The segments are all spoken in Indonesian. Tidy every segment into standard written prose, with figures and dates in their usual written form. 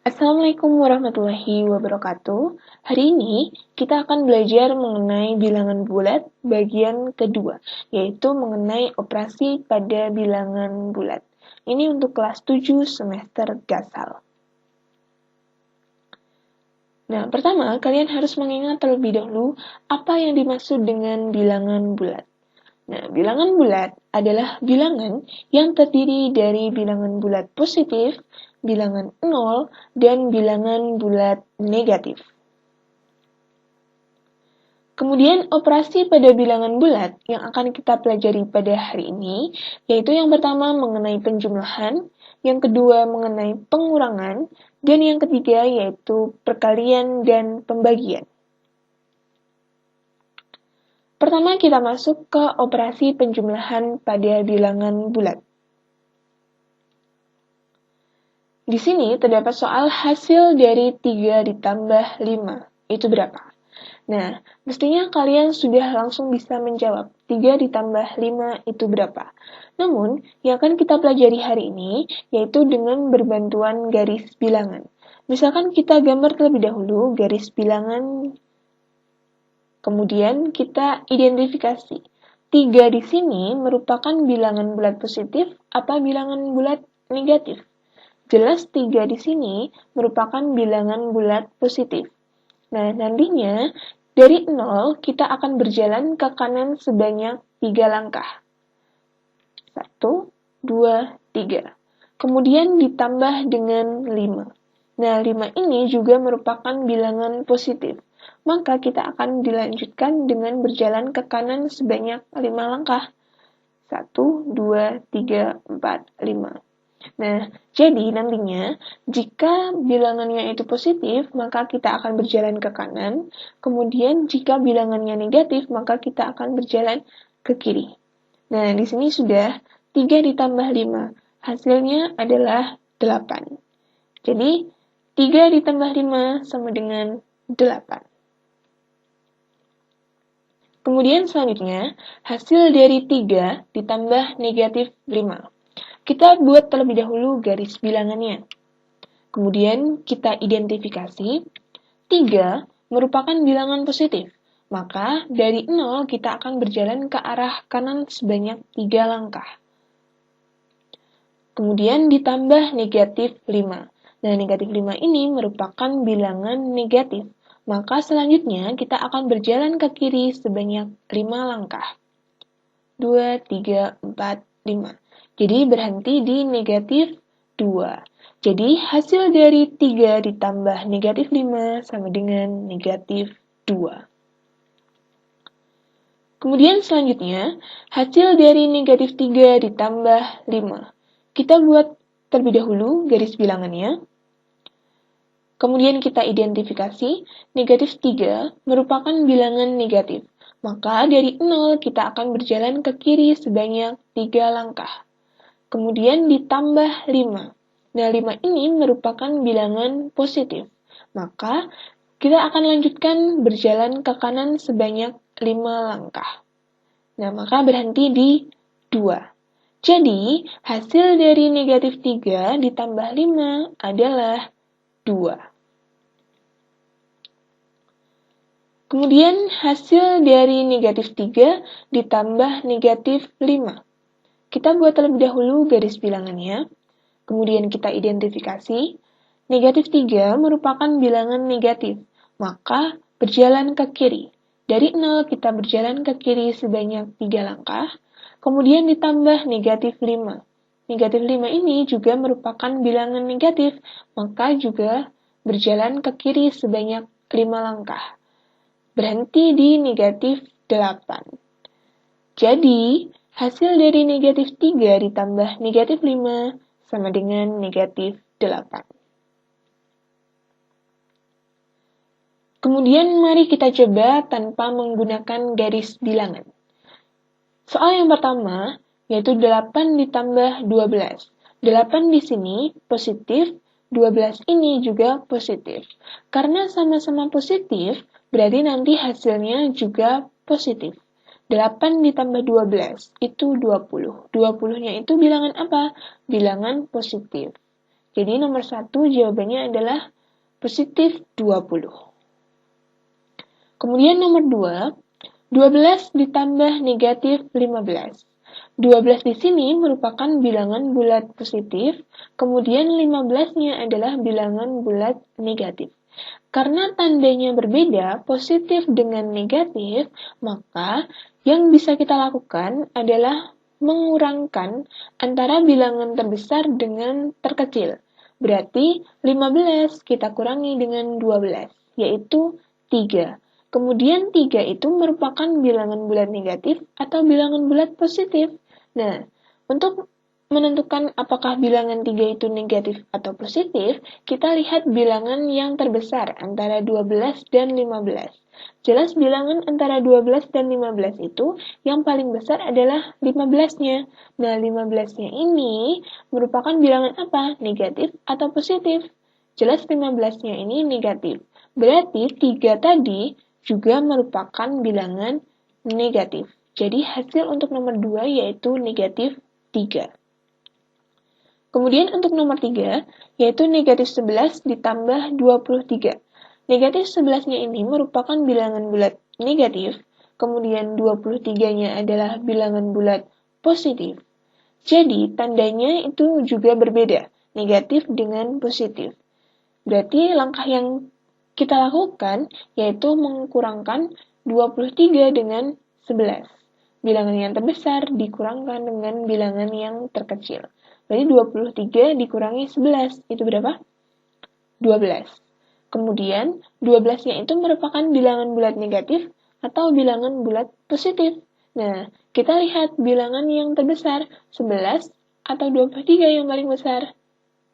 Assalamualaikum warahmatullahi wabarakatuh. Hari ini kita akan belajar mengenai bilangan bulat bagian kedua, yaitu mengenai operasi pada bilangan bulat. Ini untuk kelas 7 semester Gasal. Nah, pertama kalian harus mengingat terlebih dahulu apa yang dimaksud dengan bilangan bulat. Nah, bilangan bulat adalah bilangan yang terdiri dari bilangan bulat positif, bilangan 0, dan bilangan bulat negatif. Kemudian operasi pada bilangan bulat yang akan kita pelajari pada hari ini, yaitu yang pertama mengenai penjumlahan, yang kedua mengenai pengurangan, dan yang ketiga yaitu perkalian dan pembagian. Pertama kita masuk ke operasi penjumlahan pada bilangan bulat. Di sini terdapat soal hasil dari 3 ditambah 5, itu berapa? Nah, mestinya kalian sudah langsung bisa menjawab 3 ditambah 5 itu berapa. Namun, yang akan kita pelajari hari ini yaitu dengan berbantuan garis bilangan. Misalkan kita gambar terlebih dahulu garis bilangan, kemudian kita identifikasi. 3 di sini merupakan bilangan bulat positif apa bilangan bulat negatif? Jelas 3 di sini merupakan bilangan bulat positif. Nah, nantinya dari 0 kita akan berjalan ke kanan sebanyak 3 langkah. 1, 2, 3. Kemudian ditambah dengan 5. Nah, 5 ini juga merupakan bilangan positif. Maka kita akan dilanjutkan dengan berjalan ke kanan sebanyak 5 langkah. 1, 2, 3, 4, 5. Nah, jadi nantinya jika bilangannya itu positif, maka kita akan berjalan ke kanan. Kemudian jika bilangannya negatif, maka kita akan berjalan ke kiri. Nah, di sini sudah 3 ditambah 5. Hasilnya adalah 8. Jadi, 3 ditambah 5 sama dengan 8. Kemudian selanjutnya, hasil dari 3 ditambah negatif 5. Kita buat terlebih dahulu garis bilangannya. Kemudian kita identifikasi 3 merupakan bilangan positif. Maka dari 0 kita akan berjalan ke arah kanan sebanyak 3 langkah. Kemudian ditambah negatif 5. Nah, negatif 5 ini merupakan bilangan negatif. Maka selanjutnya kita akan berjalan ke kiri sebanyak 5 langkah. 2, 3, 4, 5. Jadi berhenti di negatif 2. Jadi hasil dari 3 ditambah negatif 5 sama dengan negatif 2. Kemudian selanjutnya, hasil dari negatif 3 ditambah 5. Kita buat terlebih dahulu garis bilangannya. Kemudian kita identifikasi negatif 3 merupakan bilangan negatif. Maka dari 0 kita akan berjalan ke kiri sebanyak 3 langkah. Kemudian ditambah 5. Nah, 5 ini merupakan bilangan positif. Maka kita akan lanjutkan berjalan ke kanan sebanyak 5 langkah. Nah, maka berhenti di 2. Jadi, hasil dari negatif 3 ditambah 5 adalah 2. Kemudian hasil dari negatif 3 ditambah negatif 5. Kita buat terlebih dahulu garis bilangannya. Kemudian kita identifikasi. Negatif 3 merupakan bilangan negatif. Maka berjalan ke kiri. Dari 0 kita berjalan ke kiri sebanyak 3 langkah. Kemudian ditambah negatif 5. Negatif 5 ini juga merupakan bilangan negatif. Maka juga berjalan ke kiri sebanyak 5 langkah. Berhenti di negatif 8. Jadi, hasil dari negatif 3 ditambah negatif 5 sama dengan negatif 8. Kemudian mari kita coba tanpa menggunakan garis bilangan. Soal yang pertama, yaitu 8 ditambah 12. 8 di sini positif, 12 ini juga positif. Karena sama-sama positif, berarti nanti hasilnya juga positif. 8 ditambah 12 itu 20. 20-nya itu bilangan apa? Bilangan positif. Jadi nomor 1 jawabannya adalah positif 20. Kemudian nomor 2, 12 ditambah negatif 15. 12 di sini merupakan bilangan bulat positif, kemudian 15-nya adalah bilangan bulat negatif. Karena tandanya berbeda, positif dengan negatif, maka yang bisa kita lakukan adalah mengurangkan antara bilangan terbesar dengan terkecil. Berarti 15 kita kurangi dengan 12, yaitu 3. Kemudian 3 itu merupakan bilangan bulat negatif atau bilangan bulat positif. Nah, untuk menentukan apakah bilangan 3 itu negatif atau positif, kita lihat bilangan yang terbesar antara 12 dan 15. Jelas bilangan antara 12 dan 15 itu yang paling besar adalah 15-nya. Nah, 15-nya ini merupakan bilangan apa? Negatif atau positif? Jelas 15-nya ini negatif. Berarti 3 tadi juga merupakan bilangan negatif. Jadi hasil untuk nomor 2 yaitu negatif 3. Kemudian untuk nomor 3, yaitu negatif 11 ditambah 23. Negatif 11-nya ini merupakan bilangan bulat negatif, kemudian 23-nya adalah bilangan bulat positif. Jadi tandanya itu juga berbeda, negatif dengan positif. Berarti langkah yang kita lakukan yaitu mengkurangkan 23 dengan 11. Bilangan yang terbesar dikurangkan dengan bilangan yang terkecil. Berarti 23 dikurangi 11, itu berapa? 12. Kemudian 12-nya itu merupakan bilangan bulat negatif atau bilangan bulat positif. Nah, kita lihat bilangan yang terbesar, 11 atau 23 yang paling besar.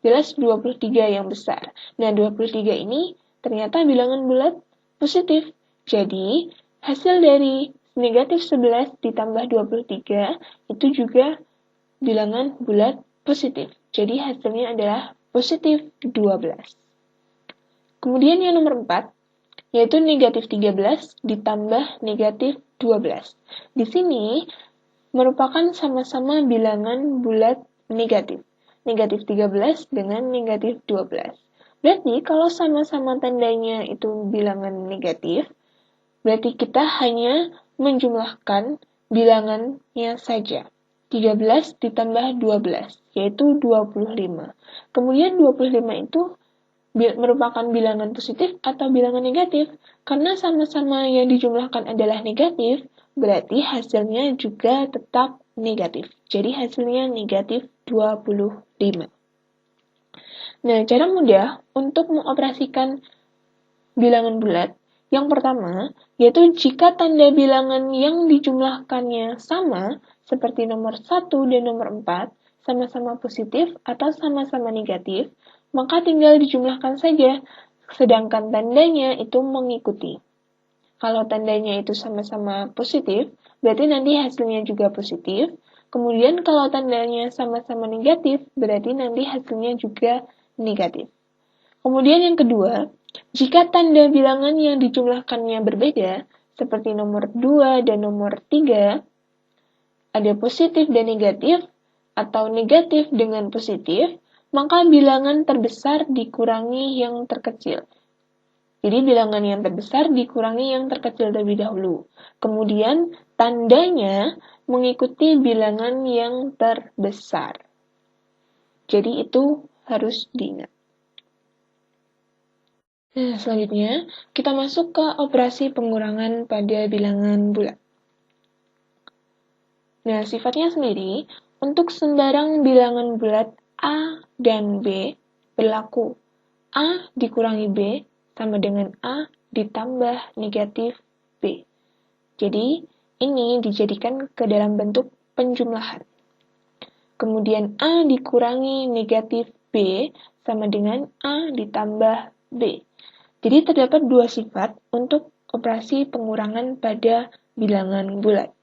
Jelas 23 yang besar. Nah, 23 ini ternyata bilangan bulat positif. Jadi, hasil dari negatif 11 ditambah 23 itu juga bilangan bulat positif. Jadi, hasilnya adalah positif 12. Kemudian yang nomor 4, yaitu negatif 13 ditambah negatif 12. Di sini merupakan sama-sama bilangan bulat negatif. Negatif 13 dengan negatif 12. Berarti kalau sama-sama tandanya itu bilangan negatif, berarti kita hanya menjumlahkan bilangannya saja. 13 ditambah 12, yaitu 25. Kemudian 25 itu merupakan bilangan positif atau bilangan negatif. Karena sama-sama yang dijumlahkan adalah negatif, berarti hasilnya juga tetap negatif. Jadi hasilnya negatif 25. Nah, cara mudah untuk mengoperasikan bilangan bulat, yang pertama, yaitu jika tanda bilangan yang dijumlahkannya sama, seperti nomor 1 dan nomor 4, sama-sama positif atau sama-sama negatif, maka tinggal dijumlahkan saja, sedangkan tandanya itu mengikuti. Kalau tandanya itu sama-sama positif, berarti nanti hasilnya juga positif. Kemudian kalau tandanya sama-sama negatif, berarti nanti hasilnya juga negatif. Kemudian yang kedua, jika tanda bilangan yang dijumlahkannya berbeda, seperti nomor 2 dan nomor 3, ada positif dan negatif, atau negatif dengan positif, maka bilangan terbesar dikurangi yang terkecil. Jadi bilangan yang terbesar dikurangi yang terkecil terlebih dahulu. Kemudian tandanya mengikuti bilangan yang terbesar. Jadi itu harus diingat. Nah, selanjutnya kita masuk ke operasi pengurangan pada bilangan bulat. Nah, sifatnya sendiri, untuk sembarang bilangan bulat A dan B berlaku A dikurangi B sama dengan A ditambah negatif B. Jadi, ini dijadikan ke dalam bentuk penjumlahan. Kemudian A dikurangi negatif B sama dengan A ditambah B. Jadi terdapat dua sifat untuk operasi pengurangan pada bilangan bulat.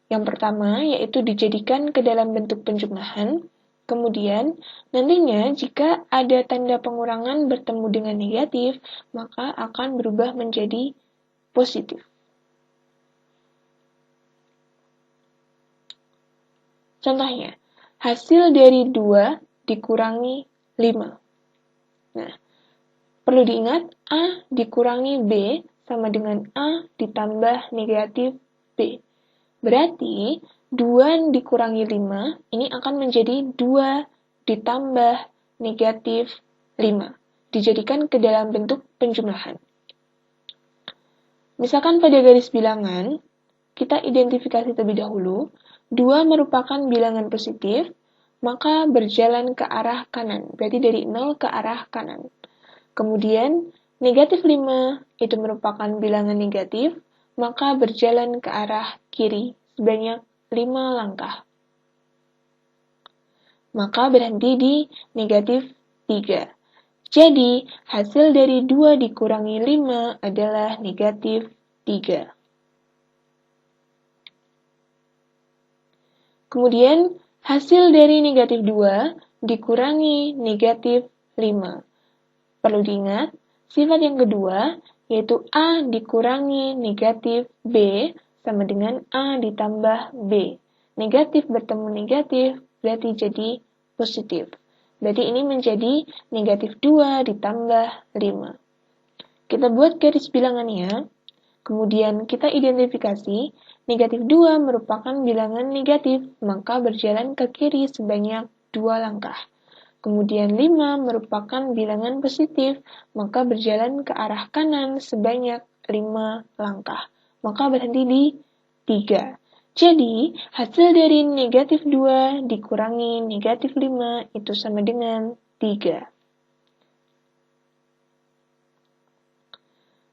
Yang pertama yaitu dijadikan ke dalam bentuk penjumlahan. Kemudian, nantinya jika ada tanda pengurangan bertemu dengan negatif, maka akan berubah menjadi positif. Contohnya, hasil dari 2 dikurangi 5. Nah, perlu diingat, A dikurangi B sama dengan A ditambah negatif B. Berarti 2 dikurangi 5, ini akan menjadi 2 ditambah negatif 5. Dijadikan ke dalam bentuk penjumlahan. Misalkan pada garis bilangan, kita identifikasi terlebih dahulu, 2 merupakan bilangan positif, maka berjalan ke arah kanan, berarti dari 0 ke arah kanan. Kemudian, negatif 5 itu merupakan bilangan negatif, maka berjalan ke arah kiri sebanyak 5 langkah. Maka berhenti di negatif 3. Jadi, hasil dari 2 dikurangi 5 adalah negatif 3. Kemudian, hasil dari negatif 2 dikurangi negatif 5. Perlu diingat, sifat yang kedua, yaitu A dikurangi negatif B sama dengan A ditambah B. Negatif bertemu negatif, berarti jadi positif. Berarti ini menjadi negatif 2 ditambah 5. Kita buat garis bilangannya, kemudian kita identifikasi negatif 2 merupakan bilangan negatif, maka berjalan ke kiri sebanyak 2 langkah. Kemudian 5 merupakan bilangan positif, maka berjalan ke arah kanan sebanyak 5 langkah. Maka berhenti di 3. Jadi, hasil dari negatif 2 dikurangi negatif 5 itu sama dengan 3.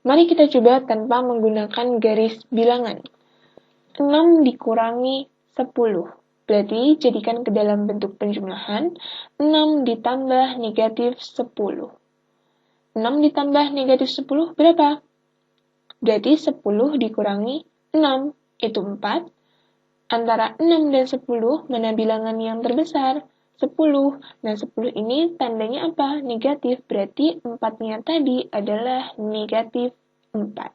Mari kita coba tanpa menggunakan garis bilangan. 6 dikurangi 10. Berarti jadikan ke dalam bentuk penjumlahan, 6 ditambah negatif 10. 6 ditambah negatif 10 berapa? Berarti 10 dikurangi 6, itu 4. Antara 6 dan 10, mana bilangan yang terbesar? 10. Nah, 10 ini tandanya apa? Negatif, berarti 4-nya tadi adalah negatif 4.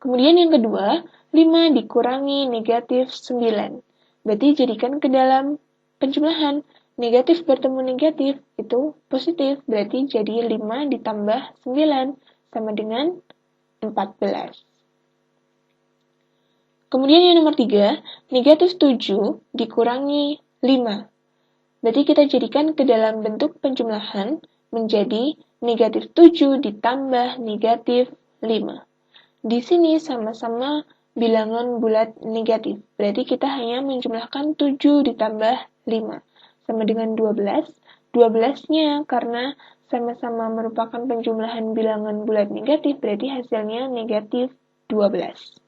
Kemudian yang kedua, 5 dikurangi negatif 9. Berarti jadikan ke dalam penjumlahan. Negatif bertemu negatif, itu positif. Berarti jadi 5 ditambah 9 sama dengan 14. Kemudian yang nomor 3, negatif 7 dikurangi 5. Berarti kita jadikan ke dalam bentuk penjumlahan menjadi negatif 7 ditambah negatif 5. Di sini sama-sama bilangan bulat negatif. Berarti kita hanya menjumlahkan 7 ditambah 5. Sama dengan 12. 12-nya karena sama-sama merupakan penjumlahan bilangan bulat negatif, berarti hasilnya negatif 12.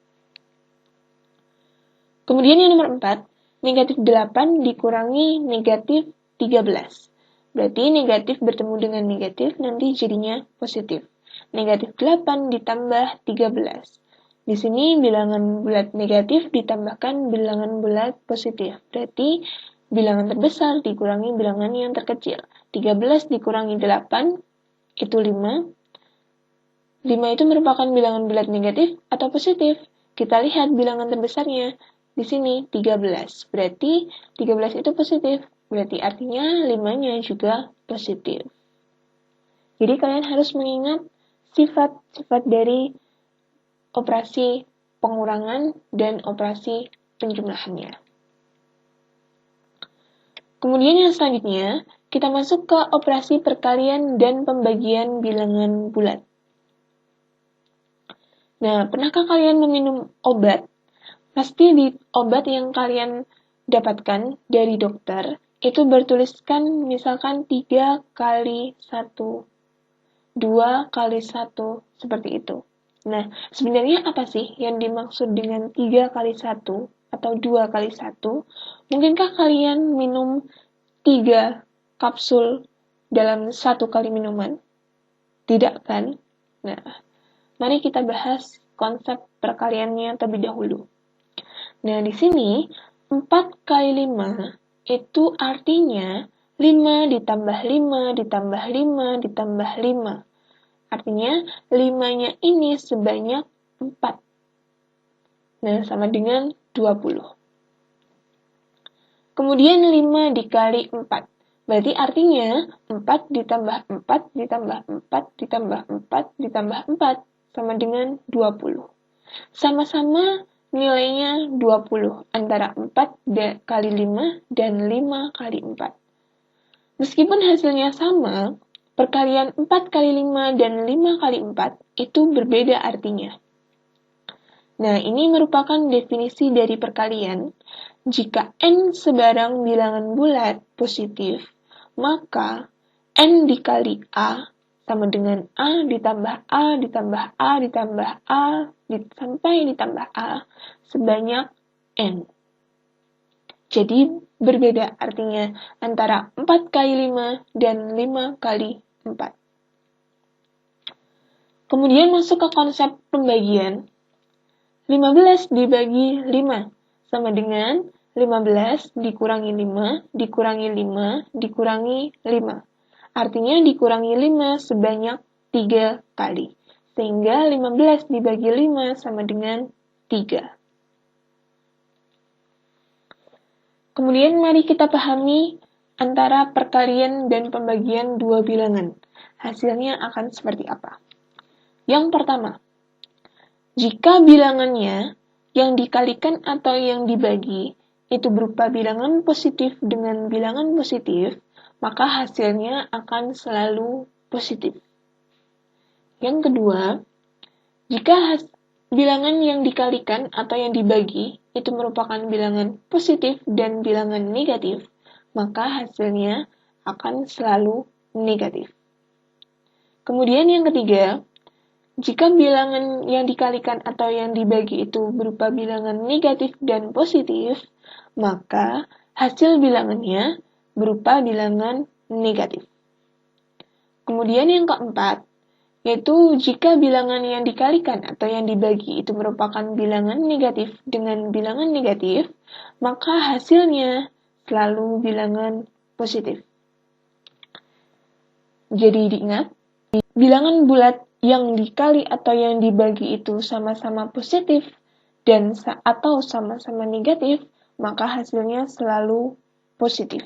Kemudian yang nomor 4, negatif 8 dikurangi negatif 13. Berarti negatif bertemu dengan negatif, nanti jadinya positif. Negatif 8 ditambah 13. Di sini bilangan bulat negatif ditambahkan bilangan bulat positif. Berarti bilangan terbesar dikurangi bilangan yang terkecil. 13 dikurangi 8, itu 5. 5 itu merupakan bilangan bulat negatif atau positif. Kita lihat bilangan terbesarnya. Di sini 13. Berarti 13 itu positif. Berarti artinya 5-nya juga positif. Jadi kalian harus mengingat sifat-sifat dari operasi pengurangan dan operasi penjumlahannya. Kemudian yang selanjutnya, kita masuk ke operasi perkalian dan pembagian bilangan bulat. Nah, pernahkah kalian meminum obat? Pasti di obat yang kalian dapatkan dari dokter, itu bertuliskan misalkan 3 kali 1, 2 kali 1, seperti itu. Nah, sebenarnya apa sih yang dimaksud dengan 3 kali 1 atau 2 kali 1? Mungkinkah kalian minum 3 kapsul dalam 1 kali minuman? Tidak kan? Nah, mari kita bahas konsep perkaliannya terlebih dahulu. Nah, di sini 4 kali 5 itu artinya 5 ditambah 5 ditambah 5 ditambah 5. Artinya 5-nya ini sebanyak 4. Nah, sama dengan 20. Kemudian 5 dikali 4. Berarti artinya 4 ditambah 4 ditambah 4 ditambah 4 ditambah 4 sama dengan 20. Sama-sama nilainya 20 antara 4 kali 5 dan 5 kali 4. Meskipun hasilnya sama, perkalian 4 kali 5 dan 5 kali 4 itu berbeda artinya. Nah, ini merupakan definisi dari perkalian. Jika n sebarang bilangan bulat positif, maka n dikali a sama dengan a ditambah a ditambah a ditambah a sampai ditambah a sebanyak n. Jadi berbeda artinya antara 4 kali 5 dan 5 kali 4. Kemudian masuk ke konsep pembagian. 15 dibagi 5 sama dengan 15 dikurangi 5 dikurangi 5 dikurangi 5. Artinya dikurangi 5 sebanyak 3 kali. Sehingga 15 dibagi 5 sama dengan 3. Kemudian mari kita pahami antara perkalian dan pembagian dua bilangan. Hasilnya akan seperti apa? Yang pertama, jika bilangannya yang dikalikan atau yang dibagi itu berupa bilangan positif dengan bilangan positif, maka hasilnya akan selalu positif. Yang kedua, jika bilangan yang dikalikan atau yang dibagi itu merupakan bilangan positif dan bilangan negatif, maka hasilnya akan selalu negatif. Kemudian yang ketiga, jika bilangan yang dikalikan atau yang dibagi itu berupa bilangan negatif dan positif, maka hasil bilangannya berupa bilangan negatif. Kemudian yang keempat, yaitu jika bilangan yang dikalikan atau yang dibagi itu merupakan bilangan negatif dengan bilangan negatif, maka hasilnya selalu bilangan positif. Jadi diingat, bilangan bulat yang dikali atau yang dibagi itu sama-sama positif dan atau sama-sama negatif, maka hasilnya selalu positif.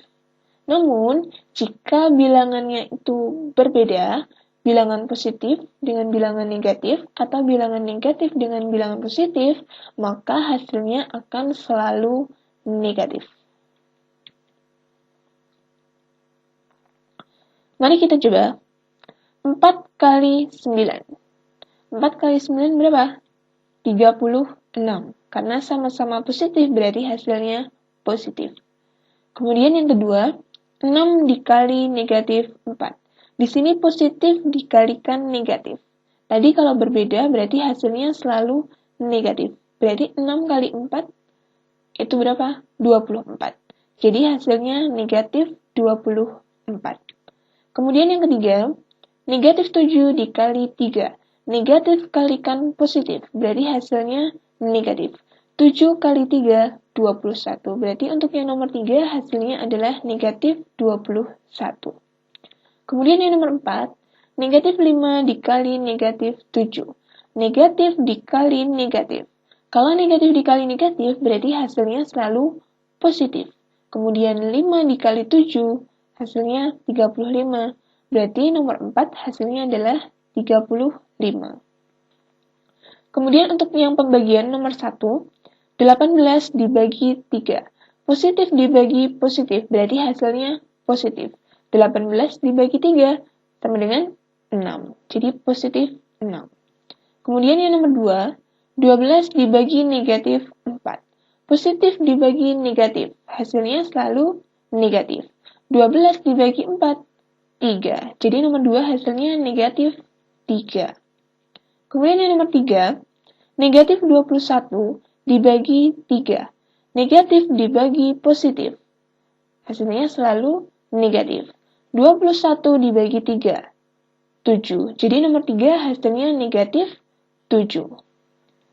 Namun, jika bilangannya itu berbeda, bilangan positif dengan bilangan negatif atau bilangan negatif dengan bilangan positif, maka hasilnya akan selalu negatif. Mari kita coba. 4 kali 9. 4 kali 9 berapa? 36. Karena sama-sama positif berarti hasilnya positif. Kemudian yang kedua, 6 dikali negatif 4. Di sini positif dikalikan negatif. Tadi kalau berbeda berarti hasilnya selalu negatif. Berarti 6 kali 4 itu berapa? 24. Jadi hasilnya negatif 24. Kemudian yang ketiga, negatif 7 dikali 3. Negatif kalikan positif, berarti hasilnya negatif. 7 kali 3, 21. Berarti untuk yang nomor 3, hasilnya adalah negatif 21. Kemudian yang nomor 4, negatif 5 dikali negatif 7. Negatif dikali negatif. Kalau negatif dikali negatif, berarti hasilnya selalu positif. Kemudian 5 dikali 7, hasilnya 35. Berarti nomor 4 hasilnya adalah 35. Kemudian untuk yang pembagian nomor 1, 18 dibagi 3. Positif dibagi positif, berarti hasilnya positif. 18 dibagi 3 sama dengan 6. Jadi positif 6. Kemudian yang nomor 2, 12 dibagi negatif 4. Positif dibagi negatif, hasilnya selalu negatif. 12 dibagi 4, 3. Jadi nomor 2 hasilnya negatif 3. Kemudian yang nomor 3, negatif 21 dibagi 3. Negatif dibagi positif, hasilnya selalu negatif. 21 dibagi 3, 7. Jadi nomor 3 hasilnya negatif 7.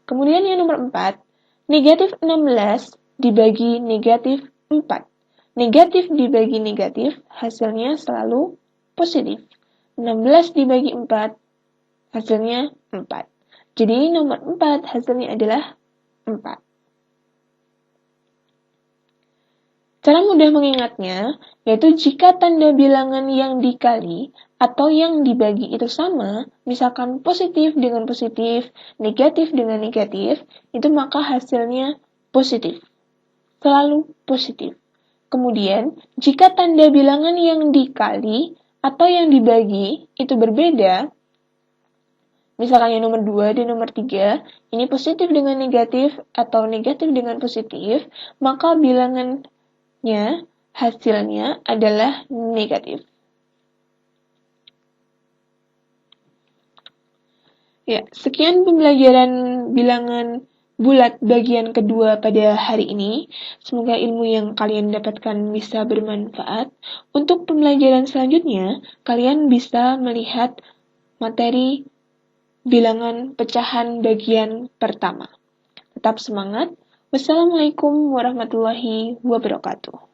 Kemudian yang nomor 4, negatif 16 dibagi negatif 4. Negatif dibagi negatif, hasilnya selalu positif. 16 dibagi 4, hasilnya 4. Jadi nomor 4 hasilnya adalah 4. Cara mudah mengingatnya yaitu jika tanda bilangan yang dikali atau yang dibagi itu sama, misalkan positif dengan positif, negatif dengan negatif, itu maka hasilnya positif. Selalu positif. Kemudian, jika tanda bilangan yang dikali atau yang dibagi itu berbeda, misalkan yang nomor 2 dan nomor 3, ini positif dengan negatif atau negatif dengan positif, maka bilangannya, hasilnya adalah negatif. Ya, sekian pembelajaran bilangan bulat bagian kedua pada hari ini. Semoga ilmu yang kalian dapatkan bisa bermanfaat. Untuk pembelajaran selanjutnya, kalian bisa melihat materi bilangan pecahan bagian pertama. Tetap semangat. Wassalamualaikum warahmatullahi wabarakatuh.